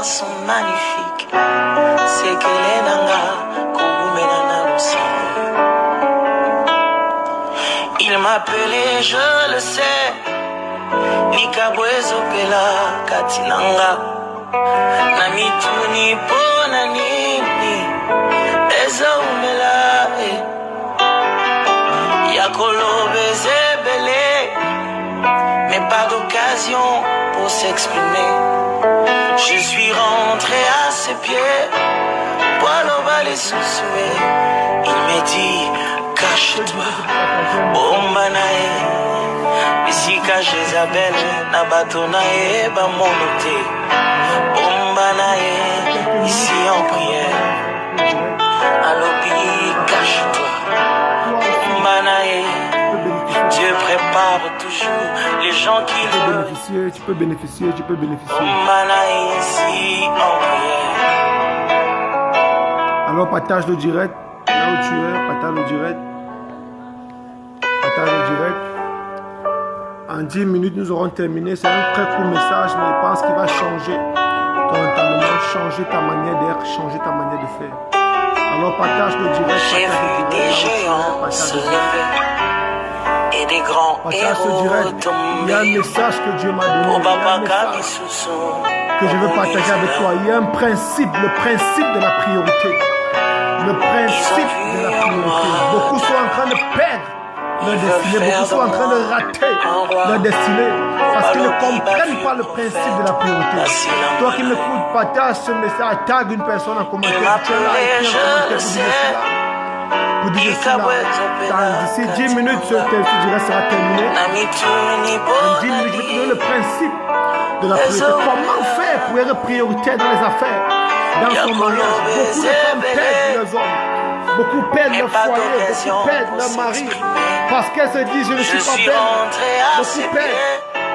sont magnifiques. C'est que les nanga, koumenana l'océan. Il m'appelait, je le sais, Nikabwezo Pela Katinanga. Namituni Ponanini, Eza Umela, Yakolo Bezebele, mais pas d'occasion pour s'exprimer. Je suis rentré à ses pieds, Boaloba les sous-soués. Il me dit, cache-toi, Bombanae. Ici cache Isabelle, Nabatonae, Bamonote. Bombanae, ici en prière. Alobi, cache-toi, Bombanae. Dieu prépare toujours les gens qui tu peux bénéficier. Bombanae, ici en prière. Alors partage le direct, là où tu es, partage le direct. En 10 minutes, nous aurons terminé. C'est un très court message, mais je pense qu'il va changer ton entendement, changer ta manière d'être, changer ta manière de faire. Alors partage le direct. J'ai vu des géants se lever et des grands héros tomber. Il y a un message que Dieu m'a donné. Que je veux partager avec toi. Il y a un principe, le principe de la priorité. Le principe de la priorité. Beaucoup sont en train de perdre leur destinée. Beaucoup sont en train de rater leur destinée. Parce qu'ils ne comprennent pas le principe de la priorité. Toi qui m'écoutes, partage ce message. Tag une personne en commentaire. Tu es là, écris un commentaire pour dire cela. D'ici 10 minutes, ce direct sera terminé. En 10 minutes, je vais te donner le principe de la priorité. Comment faire pour être prioritaire dans les affaires, dans son mariage? Beaucoup de femmes perdent leurs hommes, beaucoup perdent leur foyer, beaucoup perdent leur mari, parce qu'elles se disent je ne suis pas belle. Beaucoup perdent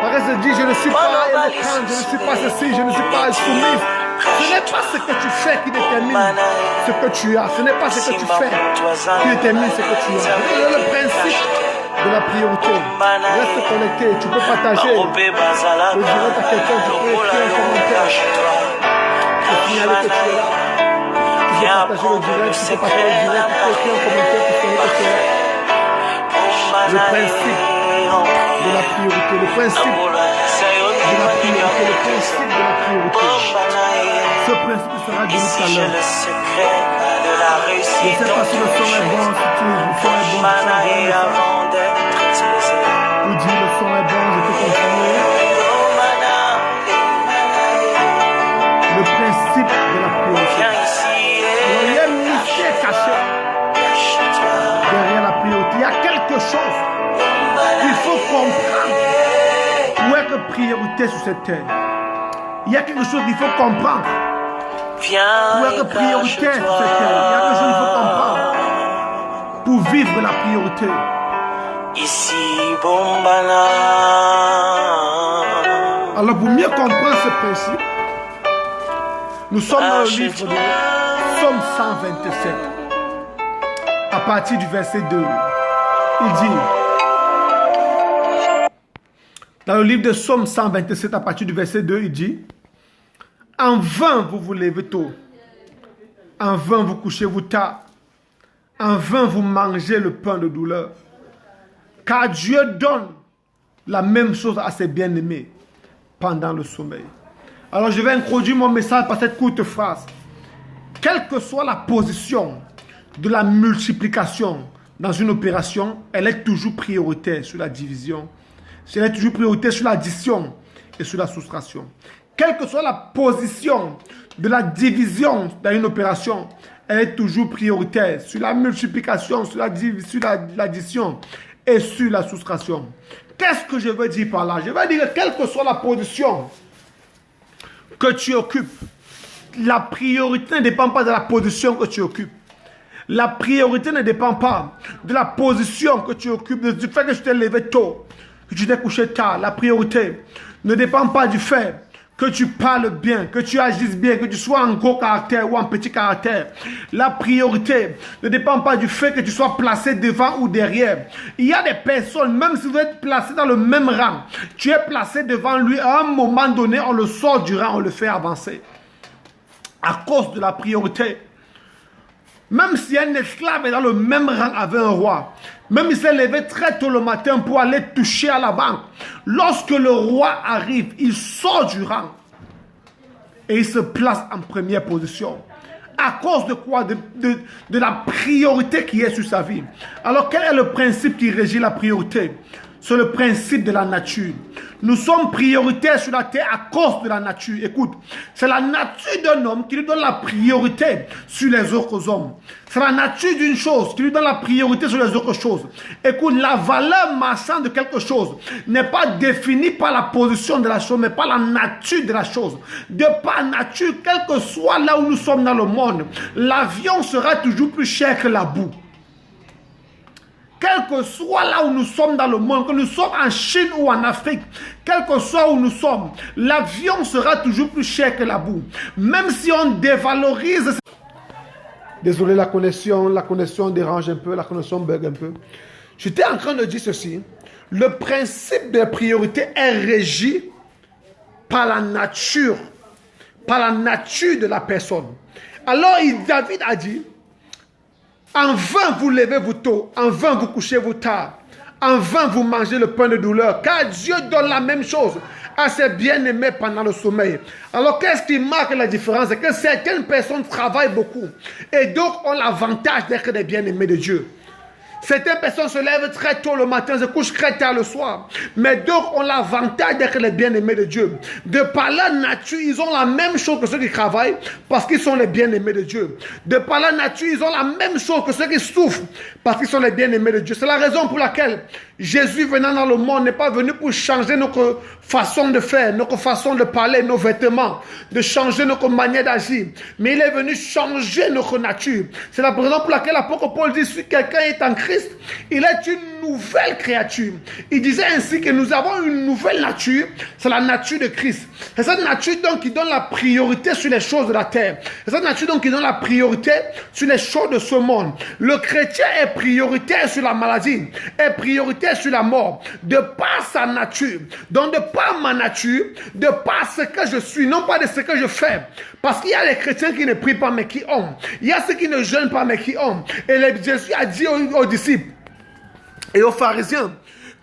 parce qu'elles se disent je ne suis pas éloquente, je ne suis pas ceci, je ne suis pas soumise. Ce n'est pas ce que tu fais qui détermine ce que tu as. Ce n'est pas ce que tu fais qui détermine ce que tu as. C'est le principe de la priorité. Reste connecté, tu peux partager le direct à quelqu'un, tu peux écrire un commentaire pour signaler que tu es là. Tu peux partager le direct, tu peux partager le direct, tu peux écrire un commentaire pour signaler que tu es là. Le principe de la priorité, le principe de la priorité, le principe de la priorité. Ce principe sera donné tout à l'heure. Je ne sais pas si le son est bon, si tu le son est bon, pour dire le son est bon, je peux continuer. Le principe de la priorité. Alors, il y a un mystère caché derrière la priorité. Il y a quelque chose qu'il faut comprendre pour être priorité sur cette terre. Il y a quelque chose qu'il faut comprendre pour être priorité sur cette terre. Il y a quelque chose qu'il faut comprendre pour vivre la priorité. Ici, Bombana. Alors, pour mieux comprendre ce principe, nous sommes dans le livre de Psaume 127, à partir du verset 2. Il dit, dans le livre de Psaume 127, à partir du verset 2, il dit, en vain vous vous levez tôt, en vain vous couchez-vous tard, en vain vous mangez le pain de douleur, car Dieu donne la même chose à ses bien-aimés pendant le sommeil. Alors je vais introduire mon message par cette courte phrase. Quelle que soit la position de la multiplication dans une opération, elle est toujours prioritaire sur la division. Elle est toujours prioritaire sur l'addition et sur la soustraction. Quelle que soit la position de la division dans une opération, elle est toujours prioritaire sur la multiplication, sur l'addition et sur la soustraction. Qu'est-ce que je veux dire par là? Je veux dire que quelle que soit la position que tu occupes, la priorité ne dépend pas de la position que tu occupes. La priorité ne dépend pas de la position que tu occupes, du fait que tu t'es levé tôt, que tu t'es couché tard. La priorité ne dépend pas du fait que tu parles bien, que tu agisses bien, que tu sois en gros caractère ou en petit caractère. La priorité ne dépend pas du fait que tu sois placé devant ou derrière. Il y a des personnes, même si vous êtes placé dans le même rang, tu es placé devant lui, à un moment donné, on le sort du rang, on le fait avancer. à cause de la priorité. Même si un esclave est dans le même rang avec un roi, même il s'est levé très tôt le matin pour aller toucher à la banque, lorsque le roi arrive, il sort du rang et il se place en première position. À cause de quoi? De la priorité qui est sur sa vie. Alors quel est le principe qui régit la priorité? C'est le principe de la nature. Nous sommes prioritaires sur la terre à cause de la nature. Écoute, c'est la nature d'un homme qui lui donne la priorité sur les autres hommes. C'est la nature d'une chose qui lui donne la priorité sur les autres choses. Écoute, la valeur marchande de quelque chose n'est pas définie par la position de la chose, mais par la nature de la chose. De par nature, quel que soit là où nous sommes dans le monde, l'avion sera toujours plus cher que la boue. Quel que soit là où nous sommes dans le monde, que nous sommes en Chine ou en Afrique, quel que soit où nous sommes, l'avion sera toujours plus cher que la boue. Même si on dévalorise... Désolé, la connexion dérange un peu, la connexion bug un peu. J'étais en train de dire ceci. Le principe de priorité est régi par la nature de la personne. Alors, David a dit, en vain vous levez-vous tôt, en vain vous couchez-vous tard, en vain vous mangez le pain de douleur, car Dieu donne la même chose à ses bien-aimés pendant le sommeil. Alors qu'est-ce qui marque la différence? C'est que certaines personnes travaillent beaucoup et donc ont l'avantage d'être des bien-aimés de Dieu. Certaines personnes se lèvent très tôt le matin, se couchent très tard le soir. Mais d'autres ont l'avantage d'être les bien-aimés de Dieu. De par la nature, ils ont la même chose que ceux qui travaillent parce qu'ils sont les bien-aimés de Dieu. De par la nature, ils ont la même chose que ceux qui souffrent parce qu'ils sont les bien-aimés de Dieu. C'est la raison pour laquelle Jésus venant dans le monde n'est pas venu pour changer notre façon de faire, notre façon de parler, nos vêtements, de changer notre manière d'agir. Mais il est venu changer notre nature. C'est la raison pour laquelle l'apôtre Paul dit, si quelqu'un est en Christ, il est une nouvelle créature. Il disait ainsi que nous avons une nouvelle nature, c'est la nature de Christ. C'est cette nature donc qui donne la priorité sur les choses de la terre. C'est cette nature donc qui donne la priorité sur les choses de ce monde. Le chrétien est prioritaire sur la maladie, est prioritaire sur la mort, de par sa nature. Donc de par ma nature, de par ce que je suis, non pas de ce que je fais. Parce qu'il y a les chrétiens qui ne prient pas mais qui ont. Il y a ceux qui ne jeûnent pas mais qui ont. Et Jésus a dit aux disciples et aux pharisiens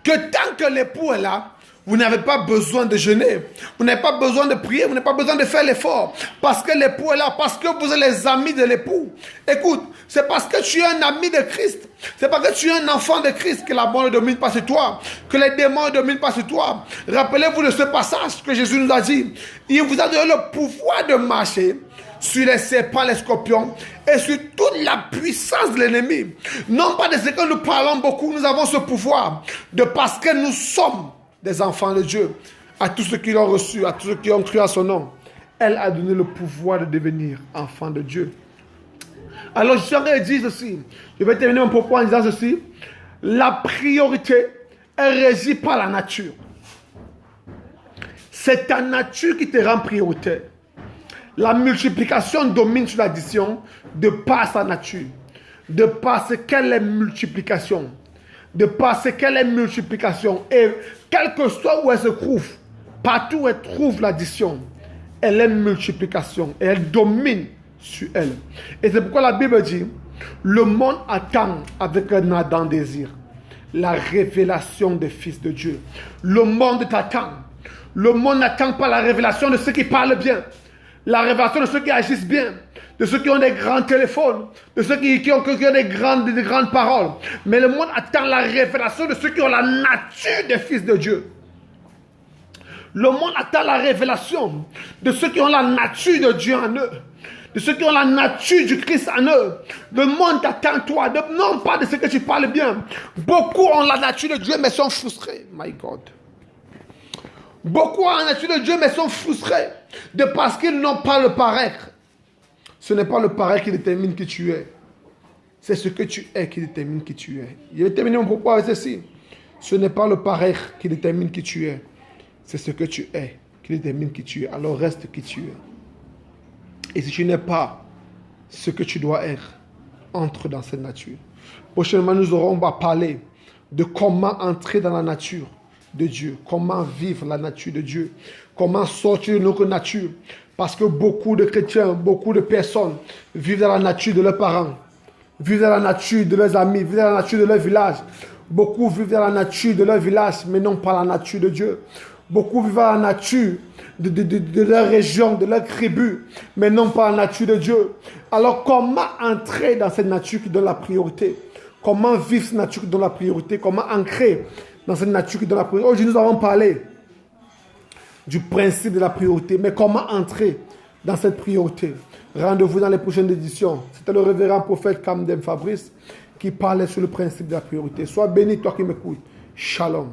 que tant que l'époux est là, vous n'avez pas besoin de jeûner, vous n'avez pas besoin de prier, vous n'avez pas besoin de faire l'effort. Parce que l'époux est là, parce que vous êtes les amis de l'époux. Écoute, c'est parce que tu es un ami de Christ, c'est parce que tu es un enfant de Christ que la mort ne domine pas sur toi, que les démons ne dominent pas sur toi. Rappelez-vous de ce passage que Jésus nous a dit. Il vous a donné le pouvoir de marcher sur les serpents, les scorpions et sur toute la puissance de l'ennemi. Non pas de ce que nous parlons beaucoup, nous avons ce pouvoir de parce que nous sommes des enfants de Dieu. À tous ceux qui l'ont reçu, à tous ceux qui ont cru à son nom, elle a donné le pouvoir de devenir enfant de Dieu. Alors je suis en train de dire ceci, je vais terminer mon propos en disant ceci. La priorité est régie par la nature. C'est ta nature qui te rend prioritaire. La multiplication domine sur l'addition de par sa nature, de par ce qu'elle est multiplication, de par ce qu'elle est multiplication. Et quel que soit où elle se trouve, partout où elle trouve l'addition, elle est multiplication et elle domine sur elle. Et c'est pourquoi la Bible dit, le monde attend avec un ardent désir la révélation des fils de Dieu. Le monde t'attend. Le monde n'attend pas la révélation de ceux qui parlent bien. La révélation de ceux qui agissent bien, de ceux qui ont des grands téléphones, de ceux qui ont des grandes paroles. Mais le monde attend la révélation de ceux qui ont la nature des fils de Dieu. Le monde attend la révélation de ceux qui ont la nature de Dieu en eux, de ceux qui ont la nature du Christ en eux. Le monde t'attend toi, non pas de ce que tu parles bien. Beaucoup ont la nature de Dieu mais sont frustrés. My God. Beaucoup ont la nature de Dieu mais sont frustrés de parce qu'ils n'ont pas le paraître. Ce n'est pas le paraître qui détermine qui tu es. C'est ce que tu es qui détermine qui tu es. Je vais terminer mon propos avec ceci. Ce n'est pas le paraître qui détermine qui tu es. C'est ce que tu es qui détermine qui tu es. Alors reste qui tu es. Et si tu n'es pas ce que tu dois être, entre dans cette nature. Prochainement, nous aurons à parler de comment entrer dans la nature de Dieu. Comment vivre la nature de Dieu. Comment sortir de notre nature. Parce que beaucoup de chrétiens, beaucoup de personnes vivent dans la nature de leurs parents. Vivent dans la nature de leurs amis. Vivent dans la nature de leur village. Beaucoup vivent dans la nature de leur village, mais non pas la nature de Dieu. Beaucoup vivent dans la nature de leur région, de leur tribu, mais non pas la nature de Dieu. Alors comment entrer dans cette nature qui donne la priorité? Comment vivre cette nature qui donne la priorité? Comment ancrer dans cette nature qui donne la priorité? Aujourd'hui, nous avons parlé du principe de la priorité, mais comment entrer dans cette priorité? Rendez-vous dans les prochaines éditions. C'était le révérend prophète Kamdem Fabrice qui parlait sur le principe de la priorité. Sois béni, toi qui m'écoutes. Shalom.